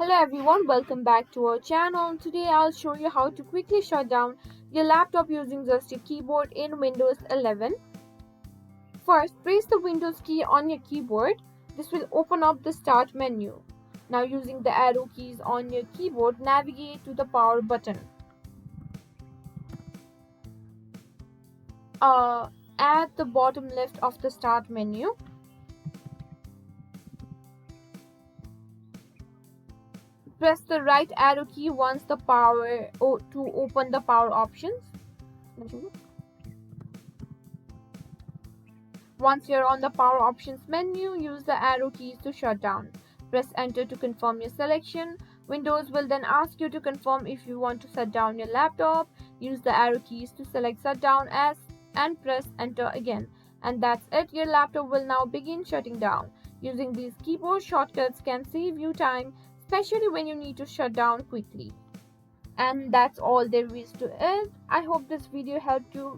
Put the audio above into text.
Hello everyone, welcome back to our channel. Today I'll show you how to quickly shut down your laptop using just your keyboard in Windows 11. First, press the Windows key on your keyboard. This will open up the Start menu. Now using the arrow keys on your keyboard, navigate to the power button. At the bottom left of the Start menu, press the right arrow key once the power to open the power options. Once you're on the power options menu, use the arrow keys to shut down. Press enter to confirm your selection. Windows will then ask you to confirm if you want to shut down your laptop. Use the arrow keys to select shut down as and press enter again. And that's it, your laptop will now begin shutting down. Using these keyboard shortcuts can save you time, especially when you need to shut down quickly. And that's all there is to it. I hope this video helped you